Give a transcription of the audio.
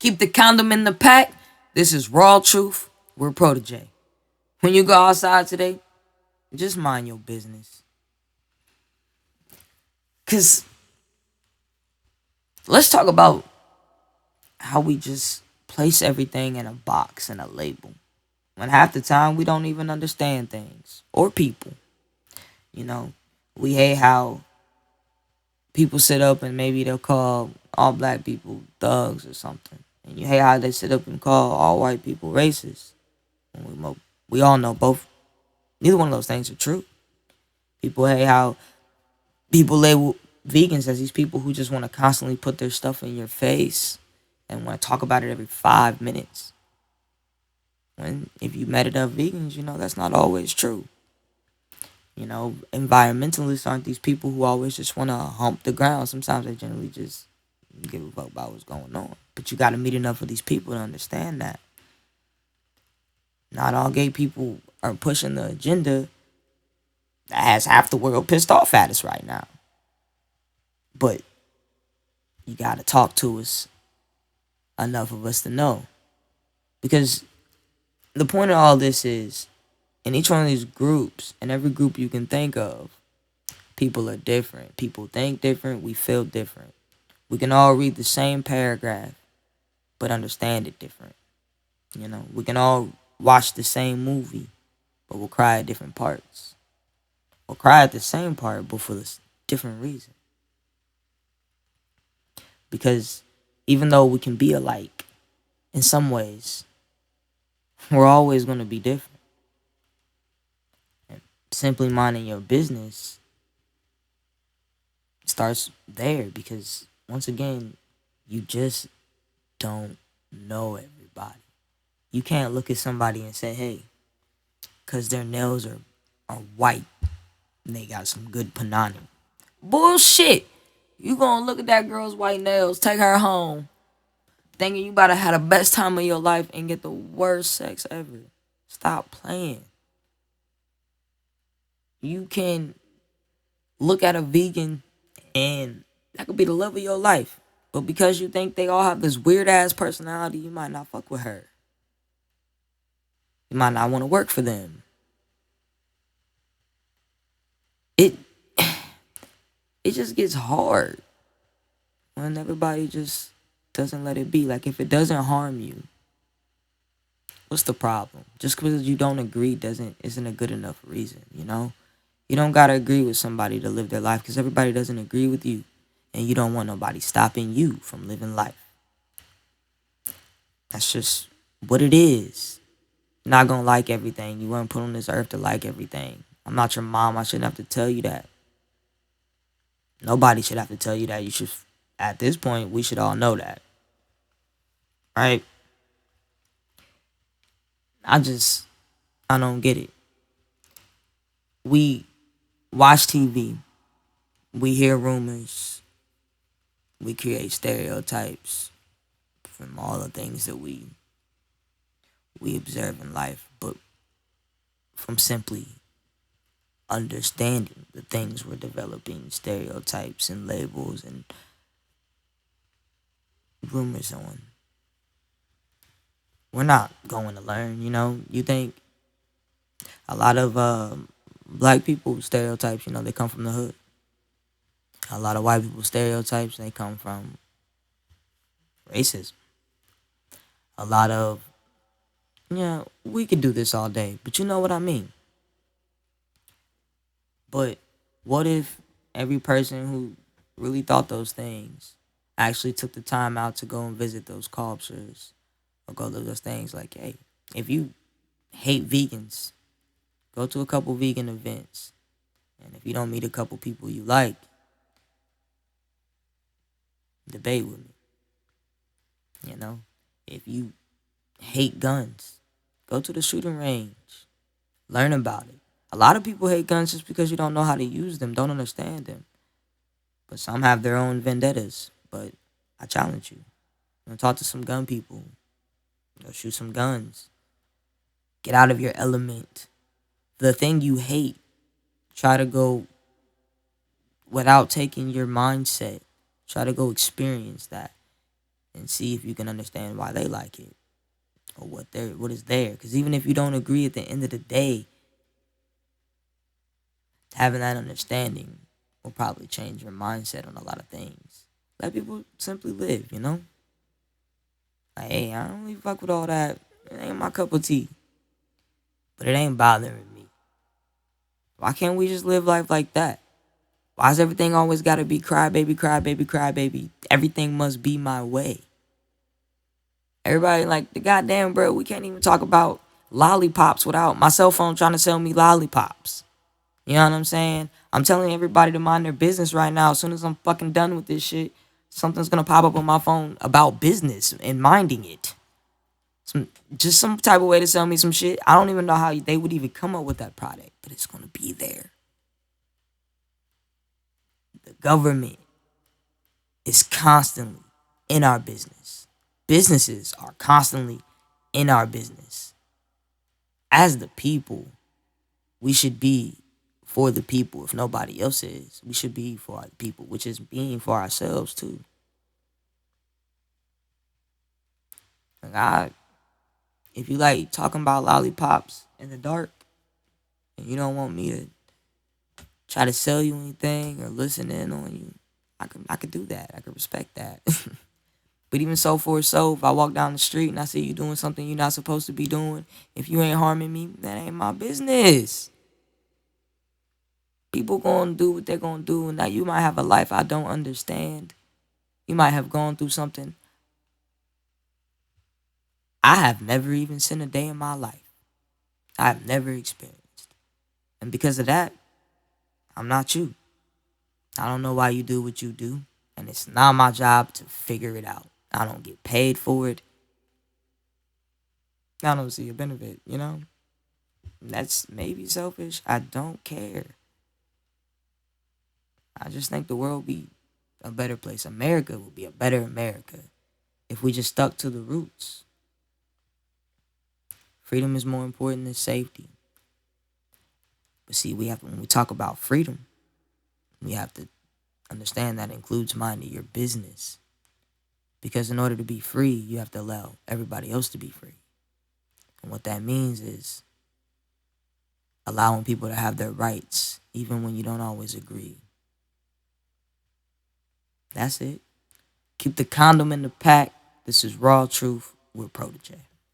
Keep the condom in the pack. This is Raw Truth. We're Protege. When you go outside today, just mind your business. Because let's talk about how we just place everything in a box and a label. When half the time we don't even understand things or people. You know, we hate how people sit up and maybe they'll call all black people thugs or something. And you hate how they sit up and call all white people racist. And we all know both. Neither one of those things are true. People hate how people label vegans as these people who just want to constantly put their stuff in your face and want to talk about it every 5 minutes. When if you met enough vegans, that's not always true. Environmentalists aren't these people who always just want to hump the ground. Sometimes they generally just give a fuck about what's going on. But you got to meet enough of these people to understand that. Not all gay people are pushing the agenda that has half the world pissed off at us right now. But you got to talk to us, enough of us to know. Because the point of all this is, in each one of these groups, and every group you can think of, people are different. People think different. We feel different. We can all read the same paragraph, but understand it different. We can all watch the same movie, but we'll cry at different parts. We'll cry at the same part, but for a different reason. Because even though we can be alike in some ways, we're always going to be different. And simply minding your business starts there because, once again, you just don't know everybody. You can't look at somebody and say, hey, because their nails are white and they got some good panani. Bullshit. You gonna look at that girl's white nails, take her home, thinking you about to have the best time of your life and get the worst sex ever. Stop playing. You can look at a vegan and that could be the love of your life. But because you think they all have this weird ass personality, you might not fuck with her. You might not want to work for them. It just gets hard when everybody just doesn't let it be. Like, if it doesn't harm you, what's the problem? Just because you don't agree isn't a good enough reason, You don't gotta agree with somebody to live their life because everybody doesn't agree with you, and you don't want nobody stopping you from living life. That's just what it is. You're not gonna like everything. You weren't put on this earth to like everything. I'm not your mom. I shouldn't have to tell you that. Nobody should have to tell you that. You should, at this point, we should all know that. Right? I don't get it. We watch TV. We hear rumors. We create stereotypes from all the things that we observe in life. But from simply understanding the things we're developing, stereotypes and labels and rumors on, we're not going to learn. You think a lot of black people stereotypes, they come from the hood. A lot of white people stereotypes, they come from racism. A lot of, we could do this all day, but you know what I mean. But what if every person who really thought those things actually took the time out to go and visit those cultures or go to those things? Like, hey, if you hate vegans, go to a couple vegan events. And if you don't meet a couple people you like, debate with me. If you hate guns, go to the shooting range. Learn about it. A lot of people hate guns just because you don't know how to use them, don't understand them. But some have their own vendettas. But I challenge you. Talk to some gun people. Go shoot some guns. Get out of your element. The thing you hate, try to go without taking your mindset. Try to go experience that. and see if you can understand why they like it or what is there. Because even if you don't agree, at the end of the day, having that understanding will probably change your mindset on a lot of things. Let people simply live, you know? Like, hey, I don't really fuck with all that. It ain't my cup of tea. But it ain't bothering me. Why can't we just live life like that? Why does everything always gotta be cry baby, cry baby, cry baby? Everything must be my way. Everybody like the goddamn bro, we can't even talk about lollipops without my cell phone trying to sell me lollipops. You know what I'm saying? I'm telling everybody to mind their business right now. As soon as I'm fucking done with this shit, something's gonna pop up on my phone about business and minding it. Some type of way to sell me some shit. I don't even know how they would even come up with that product, but it's gonna be there. The government is constantly in our business. Businesses are constantly in our business. As the people, we should be for the people. If nobody else is, we should be for our people, which is being for ourselves too. Like if you like talking about lollipops in the dark, and you don't want me to try to sell you anything or listen in on you, I could do that. I could respect that. But even so for so, if I walk down the street and I see you doing something you're not supposed to be doing, if you ain't harming me, that ain't my business. People gonna do what they're gonna do, and now you might have a life I don't understand. You might have gone through something I have never even seen a day in my life. I have never experienced. And because of that, I'm not you. I don't know why you do what you do, and it's not my job to figure it out. I don't get paid for it. I don't see a benefit, you know? That's maybe selfish. I don't care. I just think the world would be a better place. America would be a better America if we just stuck to the roots. Freedom is more important than safety. But see, when we talk about freedom, we have to understand that includes minding your business. Because in order to be free, you have to allow everybody else to be free. And what that means is allowing people to have their rights, even when you don't always agree. That's it. Keep the condom in the pack. This is Raw Truth with Protege.